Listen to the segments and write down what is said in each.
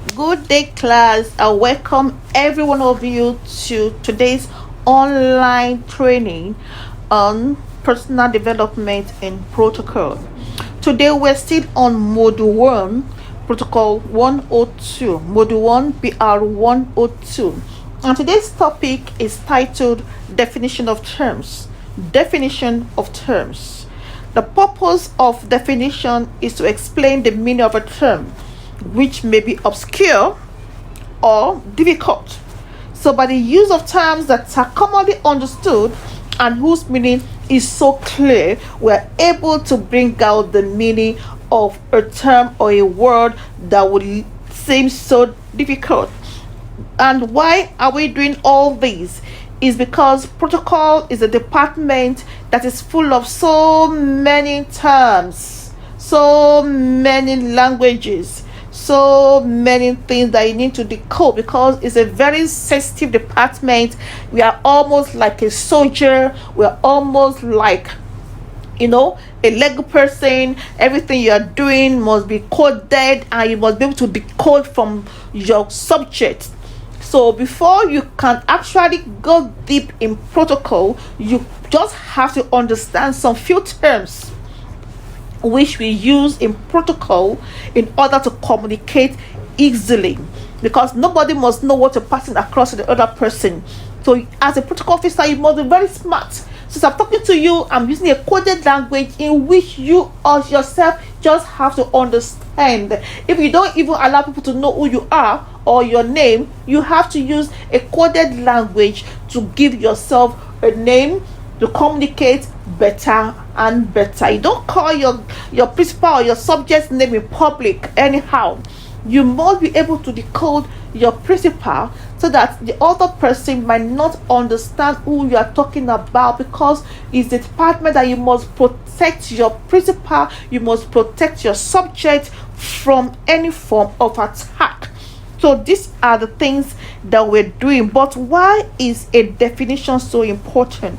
Good day, class. I welcome every one of you to today's online training on personal development and protocol. Today, we're still on Module 1, Protocol 102, Module 1, PR 102. And today's topic is titled Definition of Terms. Definition of Terms. The purpose of definition is to explain the meaning of a term, which may be obscure or difficult. So, by the use of terms that are commonly understood and whose meaning is so clear, we are able to bring out the meaning of a term or a word that would seem so difficult. And why are we doing all this? Is because protocol is a department that is full of so many terms, so many languages, so many things that you need to decode, because it's a very sensitive department. We are almost like a soldier. We're almost like a Lego person. Everything you are doing must be coded, and you must be able to decode from your subject. So before you can actually go deep in protocol, you just have to understand some few terms which we use in protocol in order to communicate easily, because nobody must know what you're passing across to the other person. So as a protocol officer, you must be very smart. Since I'm talking to you, I'm using a coded language in which you or yourself just have to understand. If you don't even allow people to know who you are or your name, you have to use a coded language to give yourself a name, to communicate better and better. You don't call your principal or your subject's name in public anyhow. You must be able to decode your principal so that the other person might not understand who you are talking about, because it's the department that you must protect your principal, you must protect your subject from any form of attack. So these are the things that we're doing. But why is a definition so important?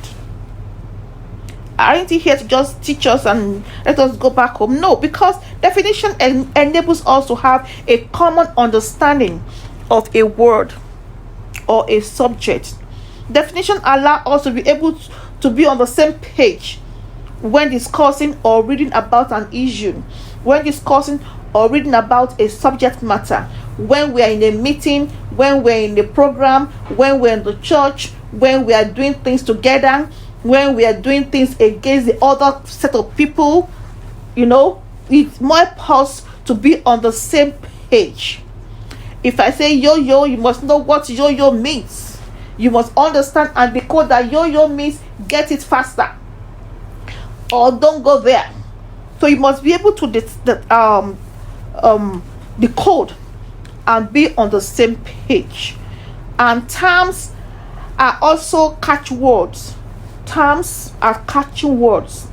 Aren't you here to just teach us and let us go back home? No, because definition enables us to have a common understanding of a word or a subject. Definition allows us to be able to be on the same page when discussing or reading about an issue, when discussing or reading about a subject matter, when we are in a meeting, when we're in a program, when we're in the church, when we are doing things together, when we are doing things against the other set of people. It's more us to be on the same page. If I say yo-yo, you must know what yo-yo means. You must understand and decode that yo-yo means get it faster or don't go there. So you must be able to decode and be on the same page. And terms are also catchwords. Terms are catching words.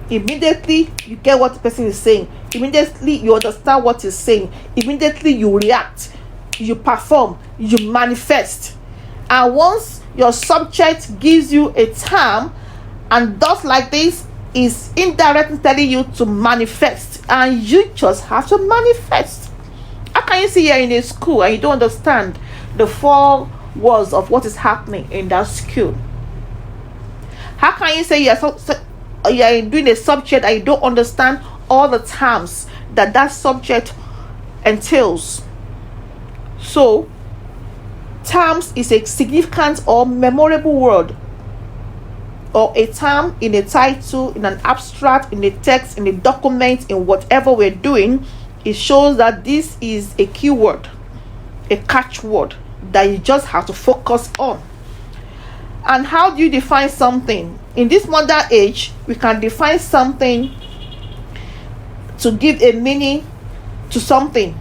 Immediately you get what the person is saying. Immediately you understand what he's saying. Immediately you react, you perform, you manifest. And once your subject gives you a term and does like this, is indirectly telling you to manifest, and you just have to manifest. How can you see you're in a school and you don't understand the four words of what is happening in that school? How can you say you're doing a subject and you don't understand all the terms that subject entails? So, terms is a significant or memorable word, or a term in a title, in an abstract, in a text, in a document, in whatever we're doing. It shows that this is a keyword, a catchword that you just have to focus on. And how do you define something? In this modern age, we can define something to give a meaning to something.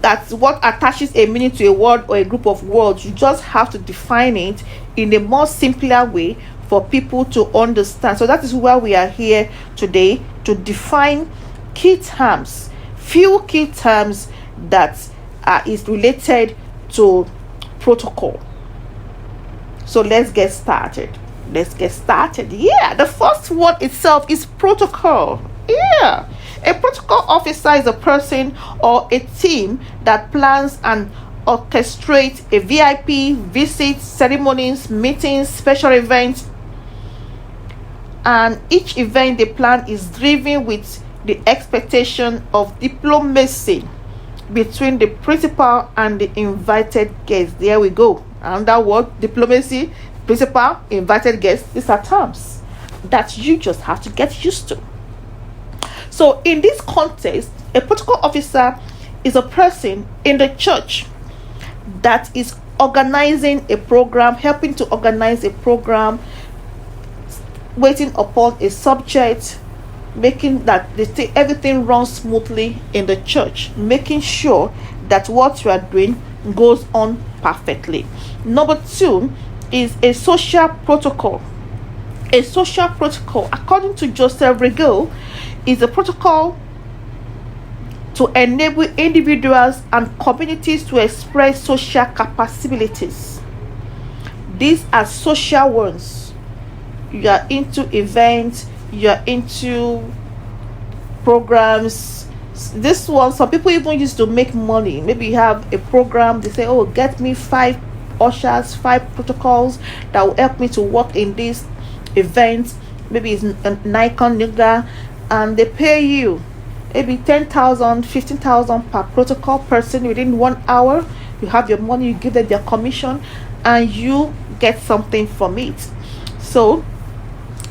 That's what attaches a meaning to a word or a group of words. You just have to define it in a more simpler way for people to understand. So that is why we are here today, to define key terms, few key terms that is related to protocol. So let's get started. Yeah, the first one itself is protocol. Yeah, A protocol officer is a person or a team that plans and orchestrates a VIP visits, ceremonies, meetings, special events, and each event they plan is driven with the expectation of diplomacy between the principal and the invited guests. There we go. And that word, diplomacy, principal, invited guests, these are terms that you just have to get used to. So in this context, a protocol officer is a person in the church that is organizing a program, helping to organize a program, waiting upon a subject, making that everything runs smoothly in the church, making sure that what you are doing goes on perfectly. Number 2 is a social protocol. A social protocol, according to Joseph Regal, is a protocol to enable individuals and communities to express social capabilities. These are social ones. You are into events, you are into programs. This one, some people even used to make money. Maybe you have a program, they say, oh, get me 5 ushers, 5 protocols that will help me to work in this event. Maybe it's a Nikon yoga, and they pay you maybe 10,000, 15,000 per protocol person. Within 1 hour you have your money, you give them their commission, and you get something from it. So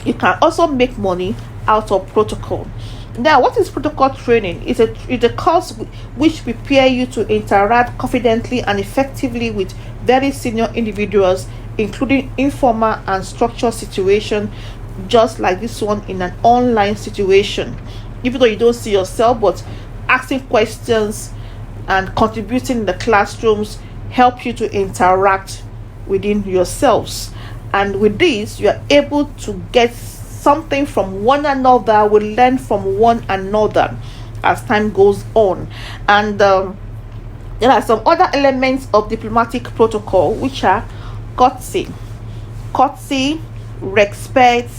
you can also make money out of protocol. Now, what is protocol training? It's a course which prepare you to interact confidently and effectively with very senior individuals, including informal and structured situations, just like this one in an online situation. Even though you don't see yourself, but asking questions and contributing in the classrooms help you to interact within yourselves. And with this, you are able to get something from one another, will learn from one another as time goes on. And there are some other elements of diplomatic protocol, which are courtesy, respect,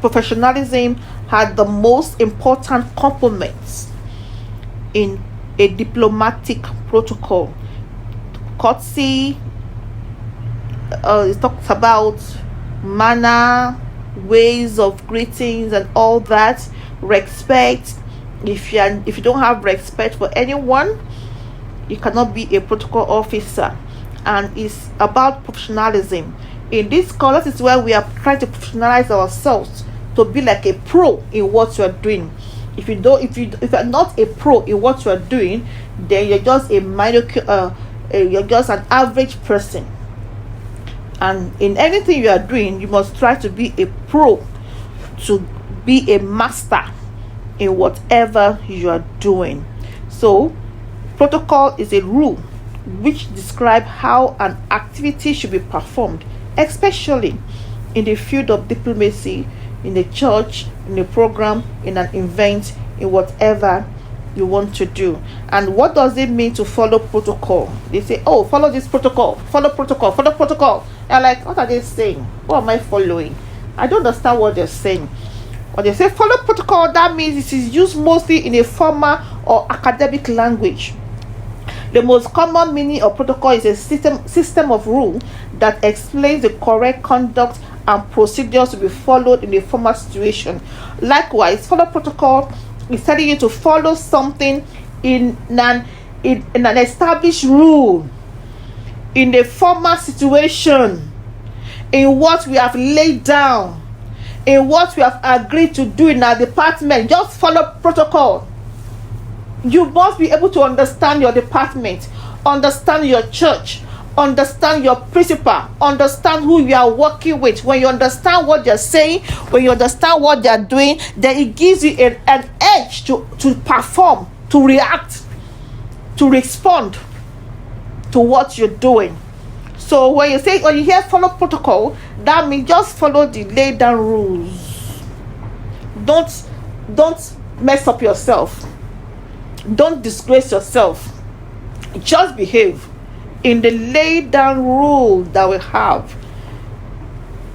professionalism are the most important components in a diplomatic protocol. Courtesy, it talks about manner, ways of greetings and all that. Respect, if you don't have respect for anyone, you cannot be a protocol officer. And it's about professionalism. In this course, that is where we are trying to professionalize ourselves to be like a pro in what you are doing. If you're not a pro in what you are doing, then you're just you're just an average person. And in anything you are doing, you must try to be a pro, to be a master in whatever you are doing. So protocol is a rule which describe how an activity should be performed, especially in the field of diplomacy, in the church, in a program, in an event, in whatever you want to do. And what does it mean to follow protocol? They say, oh, follow this protocol, follow protocol, follow protocol. And like, what are they saying? What am I following? I don't understand what they're saying. When they say follow protocol, that means it is used mostly in a formal or academic language. The most common meaning of protocol is a system of rule that explains the correct conduct and procedures to be followed in a formal situation. Likewise, follow protocol is telling you to follow something in an established rule, in a formal situation, in what we have laid down, in what we have agreed to do in our department. Just follow protocol. You must be able to understand your department, understand your church, understand your principal, understand who you are working with. When you understand what they're saying, when you understand what they're doing, then it gives you an edge to perform, to react, to respond to what you're doing. So when you hear follow protocol, that means just follow the laid down rules. Don't mess up yourself. Don't disgrace yourself. Just behave in the laid down rule that we have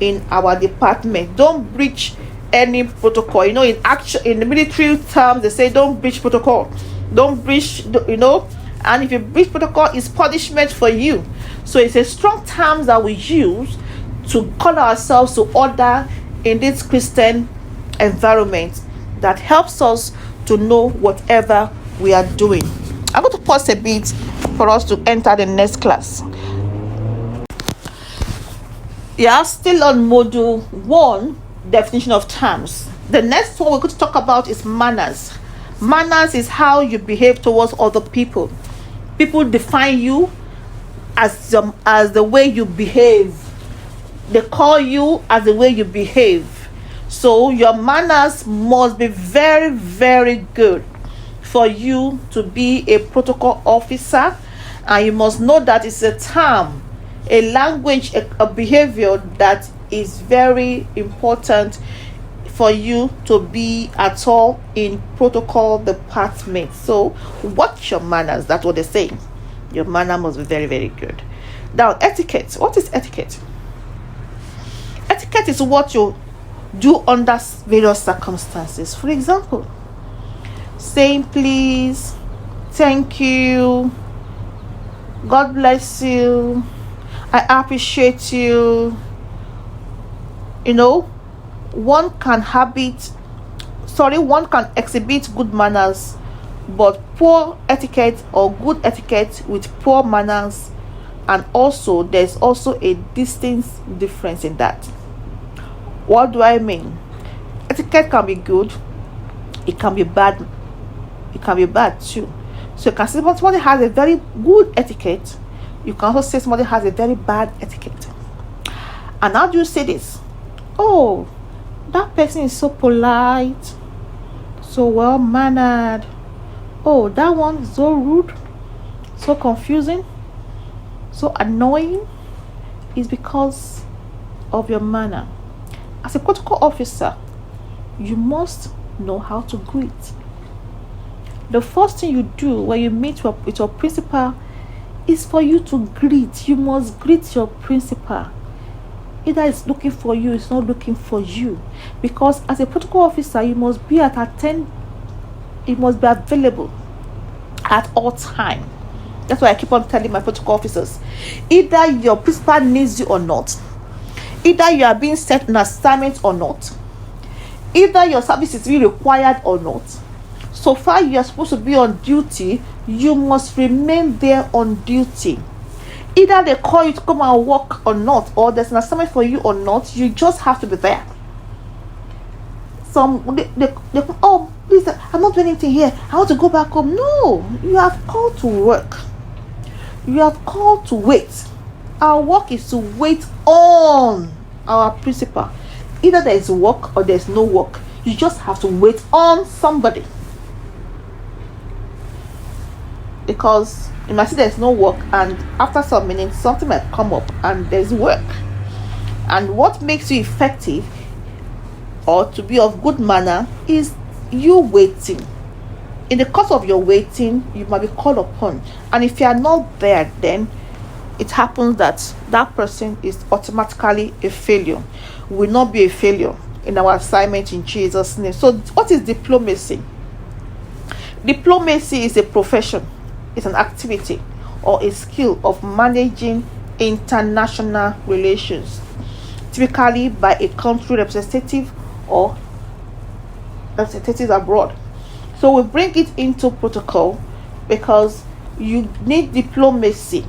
in our department. Don't breach any protocol. In the military terms, they say don't breach protocol, don't breach, and if you breach protocol, it's punishment for you. So it's a strong terms that we use to call ourselves to order in this Christian environment that helps us to know whatever we are doing. I'm going to pause a bit for us to enter the next class. Yeah, still on module 1, definition of terms. The next one we're going to talk about is manners. Manners is how you behave towards other people. People define you as the way you behave. They call you as the way you behave. So your manners must be very, very good for you to be a protocol officer, and you must know that it's a term, a language, a behavior that is very important for you to be at all in protocol department. So watch your manners. That's what they're saying. Your manner must be very, very good. Now, etiquette. What is etiquette? Etiquette is what you do under various circumstances. For example, saying please, thank you, God bless you, I appreciate you. One can exhibit good manners, but poor etiquette or good etiquette with poor manners, and also there's also a distinct difference in that. What do I mean? Etiquette can be good, it can be bad, too. So you can say somebody has a very good etiquette, you can also say somebody has a very bad etiquette. And how do you say this? Oh, that person is so polite, so well mannered. Oh, that one is so rude, so confusing, so annoying. Is because of your manner. As a protocol officer, you must know how to greet. The first thing you do when you meet with your principal is for you to greet. You must greet your principal. Either it's looking for you, it's not looking for you. Because as a protocol officer, you must be you must be available at all time. That's why I keep on telling my protocol officers, either your principal needs you or not, either you are being set an assignment or not, either your service is really required or not, so far you are supposed to be on duty, you must remain there on duty. Either they call you to come and work or not, or there's an assignment for you or not, you just have to be there. They oh please, I'm not doing anything here, I want to go back home. No, you have called to work, you have called to wait. Our work is to wait on our principal. Either there is work or there's no work, you just have to wait on somebody. Because you might see there's no work, and after some minutes something might come up and there's work. And what makes you effective or to be of good manner is you waiting. In the course of your waiting, you might be called upon, and if you are not there, then it happens that person is automatically a failure. Will not be a failure in our assignment in Jesus' name. So what is diplomacy? Diplomacy is a profession, it's an activity or a skill of managing international relations, typically by a country representative or representatives abroad. So we bring it into protocol because you need diplomacy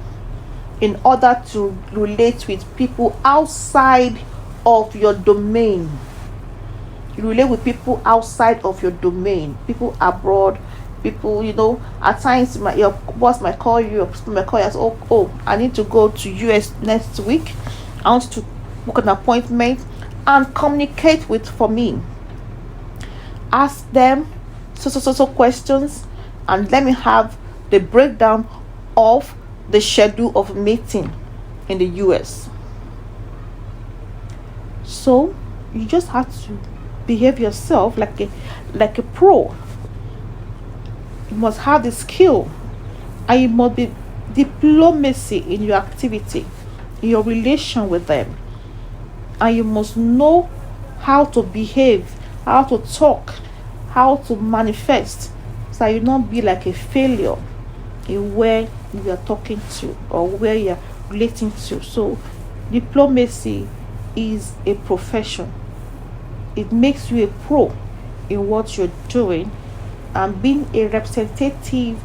in order to relate with people outside of your domain. You relate with people outside of your domain, people abroad, people, at times your boss might call you, your person might call you and say, oh, I need to go to US next week, I want to book an appointment, and communicate for me. Ask them so questions, and let me have the breakdown of the schedule of meeting in the US. So you just have to behave yourself like a pro. You must have the skill, and you must be diplomacy in your activity, in your relation with them, and you must know how to behave, how to talk, how to manifest, so you not be like a failure in where you are talking to or where you are relating to. So diplomacy is a profession. It makes you a pro in what you're doing, and being a representative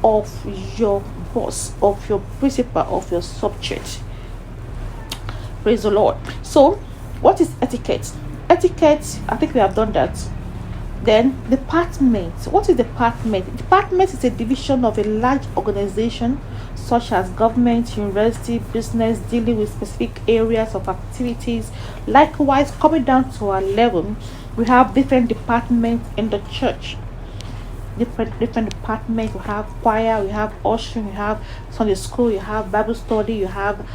of your boss, of your principal, of your subject. Praise the Lord. So what is etiquette? Etiquette, I think we have done that. Then department. What is department? Department is a division of a large organization such as government, university, business, dealing with specific areas of activities. Likewise, coming down to our level, we have different departments in the church. Different departments. We have choir, we have ushering, we have Sunday school, you have Bible study, you have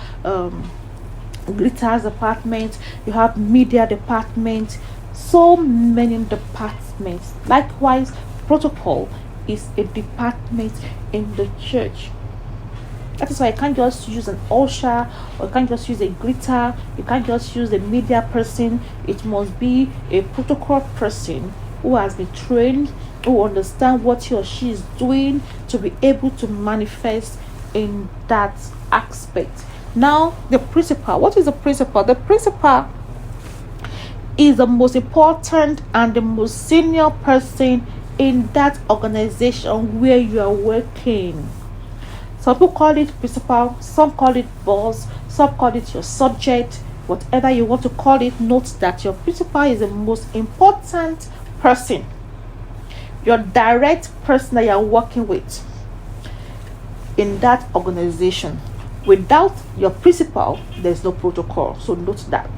glitters department, you have media department, so many departments. Likewise, protocol is a department in the church. That is why you can't just use an usher, or you can't just use a greeter, you can't just use a media person. It must be a protocol person who has been trained, who understand what he or she is doing, to be able to manifest in that aspect. Now, the principal. What is the principal? The principal is the most important and the most senior person in that organization where you are working. Some people call it principal, some call it boss, some call it your subject, whatever you want to call it. Note that your principal is the most important person, your direct person that you are working with in that organization. Without your principal, there's no protocol. So note that.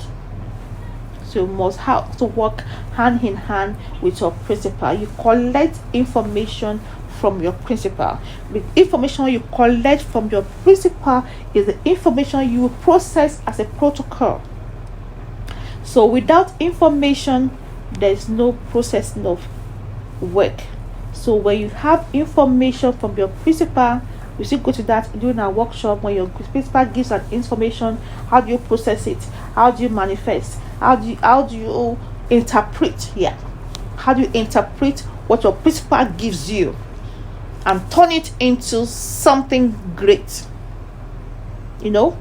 So you must have to work hand in hand with your principal. You collect information from your principal. The information you collect from your principal is the information you will process as a protocol. So without information, there is no processing of work. So when you have information from your principal, we still go to that during our workshop. When your principal gives an information, how do you process it? How do you manifest? How do you interpret? Yeah, how do you interpret what your principal gives you and turn it into something great? So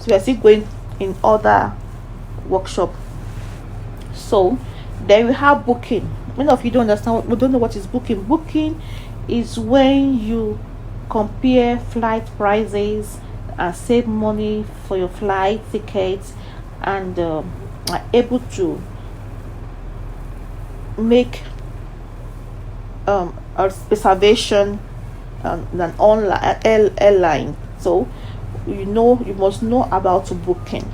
we are still going in other workshop. So then we have booking. Many of you don't understand. We don't know what is booking. Booking is when you compare flight prices and save money for your flight tickets, and are able to make a reservation an online airline. So you must know about booking.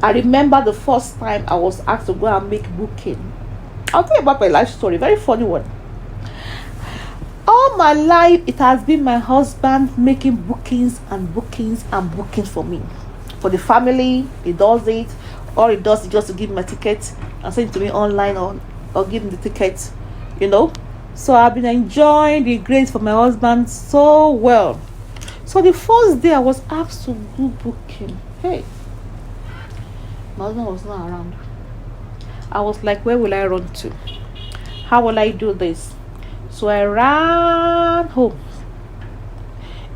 I remember the first time I was asked to go and make booking. I'll tell you about my life story, very funny one. All my life, it has been my husband making bookings and bookings and bookings for me. For the family, he does it. All he does is just to give me a ticket and send it to me online, or give me the ticket, So I've been enjoying the grace for my husband so well. So the first day I was asked to do booking. Hey, my husband was not around. I was like, where will I run to? How will I do this? So I ran home.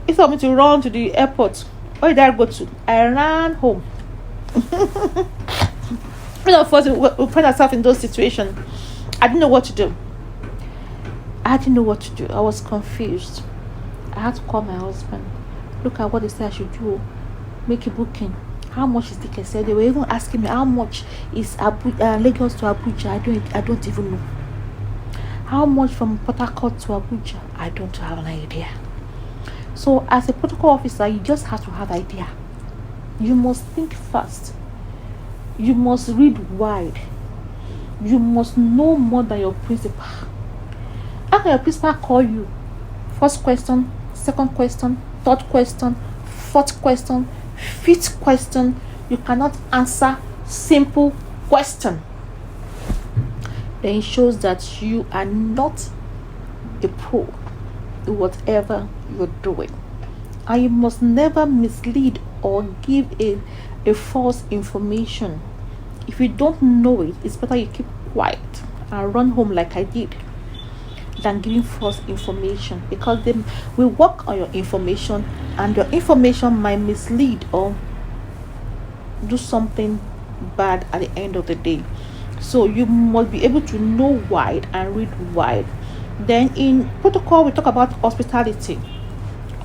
Instead of me to run to the airport, where did I go to? I ran home. Of course, we find ourselves in those situations. I didn't know what to do. I was confused. I had to call my husband. Look at what they said I should do. Make a booking. How much is the ticket? Said they were even asking me how much is Lagos to Abuja. I don't even know. How much from Port Harcourt to Abuja? I don't have an idea. So as a protocol officer, you just have to have idea. You must think fast. You must read wide. You must know more than your principal. How can your principal call you? First question, second question, third question, fourth question, fifth question. You cannot answer simple question. Then it shows that you are not a pro in whatever you're doing. And you must never mislead or give a false information If you don't know it, it's better you keep quiet and run home like I did than giving false information, because they will work on your information, and your information might mislead or do something bad at the end of the day. So you must be able to know wide and read wide. Then in protocol, we talk about hospitality.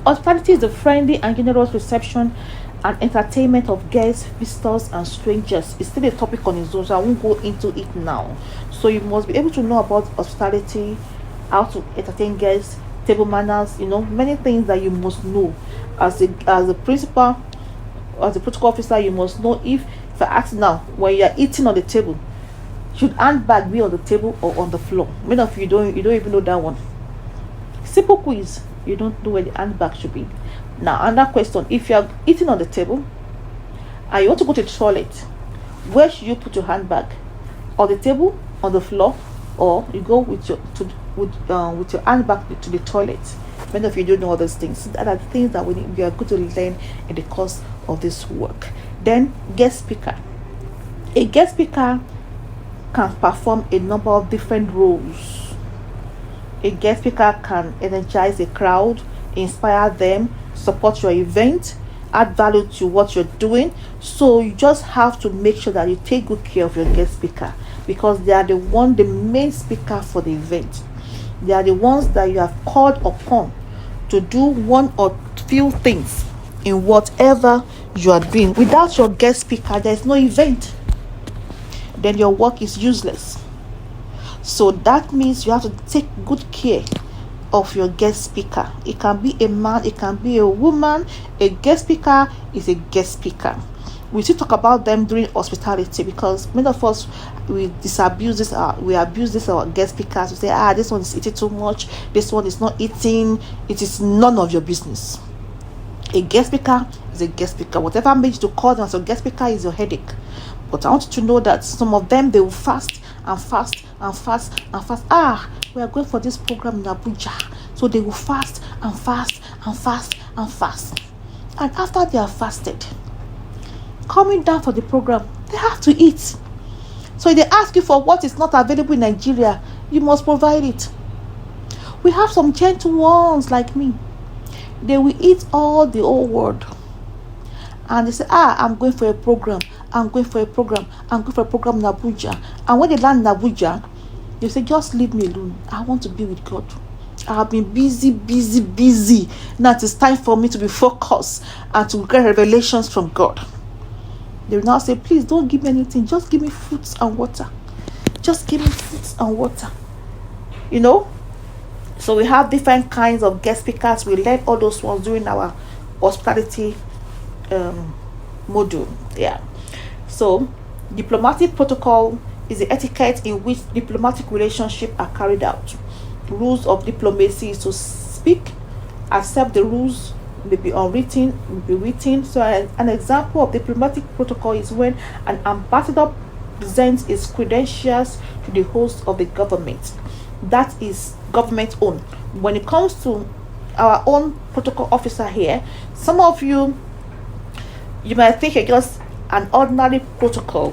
Hospitality is the friendly and generous reception and entertainment of guests, visitors, and strangers. It's still a topic on its own, so I won't go into it now. So you must be able to know about hospitality, how to entertain guests, table manners, many things that you must know. As a principal, as a protocol officer, you must know if I ask now, when you are eating on the table, should handbag be on the table or on the floor? Many of you don't even know that one. Simple quiz. You don't know where the handbag should be. Now another question: if you are eating on the table and you want to go to the toilet, where should you put your handbag? On the table, on the floor, or you go with your handbag to the toilet? Many of you don't know all those things. That are the things that we are going to learn in the course of this work. Then guest speaker. A guest speaker can perform a number of different roles. A guest speaker can energize a crowd, inspire them, support your event, add value to what you're doing. So you just have to make sure that you take good care of your guest speaker, because they are the main speaker for the event. They are the ones that you have called upon to do one or few things in whatever you are doing. Without your guest speaker, there is no event. Then your work is useless. So that means you have to take good care of your guest speaker. It can be a man, it can be a woman. A guest speaker is a guest speaker. We still talk about them during hospitality, because many of us, we abuse this our guest speakers. We say, this one is eating too much, this one is not eating. It is none of your business. A guest speaker is a guest speaker. Whatever made you to call them as a guest speaker is your headache. But I want you to know that some of them, they will fast and fast and fast and fast. We are going for this program in Abuja, so they will fast and fast and fast and fast. And after they are fasted, coming down for the program, they have to eat. So if they ask you for what is not available in Nigeria, you must provide it. We have some gentle ones like me. They will eat all the whole world, and they say, I'm going for a program, I'm going for a program in Abuja. And when they land in Abuja, they say, just leave me alone, I want to be with God. I have been busy. Now it is time for me to be focused and to get revelations from God. They will now say, please don't give me anything, just give me fruits and water. Just give me fruits and water. So we have different kinds of guest speakers. We learn all those ones during our hospitality module. So diplomatic protocol is the etiquette in which diplomatic relationships are carried out. Rules of diplomacy is to speak, accept the rules, may be unwritten, may be written. So an example of diplomatic protocol is when an ambassador presents his credentials to the host of the government. That is government owned. When it comes to our own protocol officer here, some of you might think it's just an ordinary protocol,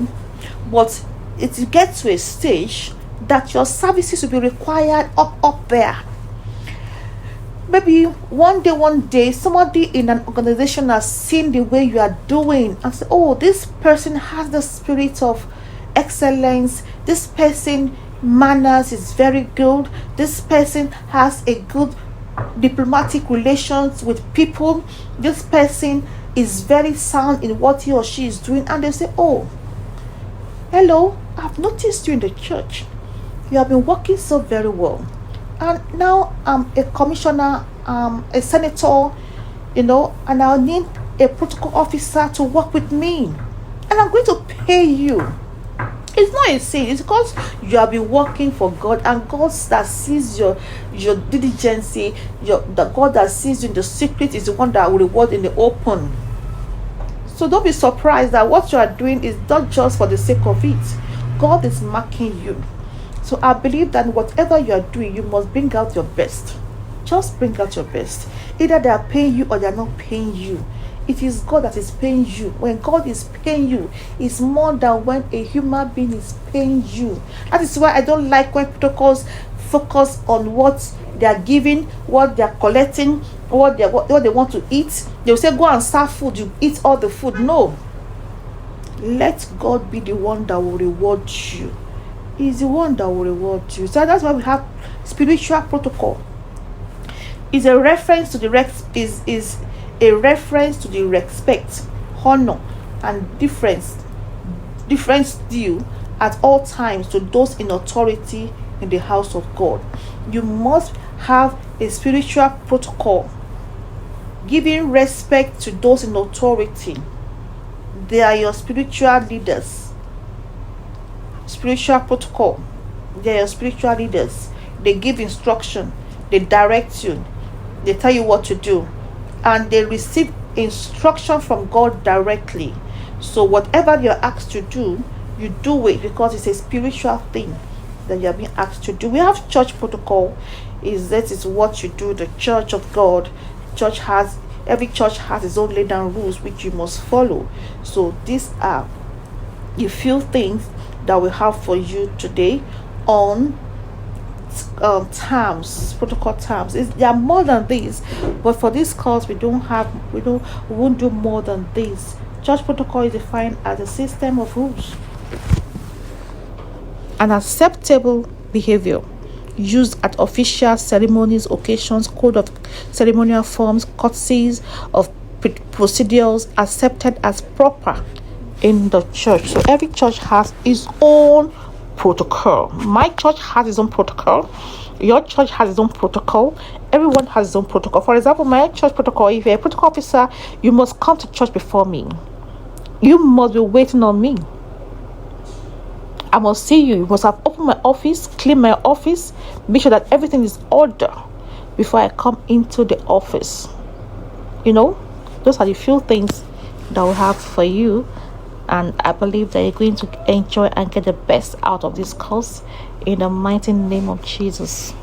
but it gets to a stage that your services will be required up there. Maybe one day somebody in an organization has seen the way you are doing and say, this person has the spirit of excellence, this person manners is very good, this person has a good diplomatic relations with people, this person is very sound in what he or she is doing. And they say, hello, I've noticed you in the church, you have been working so very well, and now I'm a commissioner, a senator, and I'll need a protocol officer to work with me, and I'm going to pay you. It's not a sin. It's because you have been working for God, and God that sees your diligence, the God that sees you in the secret is the one that will reward in the open. So don't be surprised that what you are doing is not just for the sake of it. God is marking you. So I believe that whatever you are doing, you must bring out your best. Just bring out your best. Either they are paying you or they are not paying you. It is God that is paying you. When God is paying you, it's more than when a human being is paying you. That is why I don't like when protocols focus on what they are giving, what they are collecting, what they want to eat. They will say, go and serve food, you eat all the food. No. Let God be the one that will reward you. He's the one that will reward you. So that's why we have spiritual protocol. Is a reference to the is a reference to the respect, honor, and difference due at all times to those in authority in the house of God. You must have a spiritual protocol, giving respect to those in authority. They are your spiritual leaders. Spiritual protocol. They are your spiritual leaders. They give instruction. They direct you. They tell you what to do. And they receive instruction from God directly. So whatever you're asked to do, you do it because it's a spiritual thing that you're being asked to do. We have church protocol. That is what you do. The church of God. Every church has its own laid down rules which you must follow. So these are a few things that we have for you today on terms, protocol terms. There are more than these, but for this course we won't do more than this. Church protocol is defined as a system of rules, an acceptable behavior used at official ceremonies, occasions, code of ceremonial forms, courtesies of procedures accepted as proper in the church. So every church has its own protocol. My church has its own protocol. Your church has its own protocol. Everyone has its own protocol. For example, my church protocol, if you're a protocol officer, you must come to church before me. You must be waiting on me. I must see you. You must have opened my office, clean my office, make sure that everything is order before I come into the office. Those are the few things that we have for you, and I believe that you're going to enjoy and get the best out of this course in the mighty name of Jesus.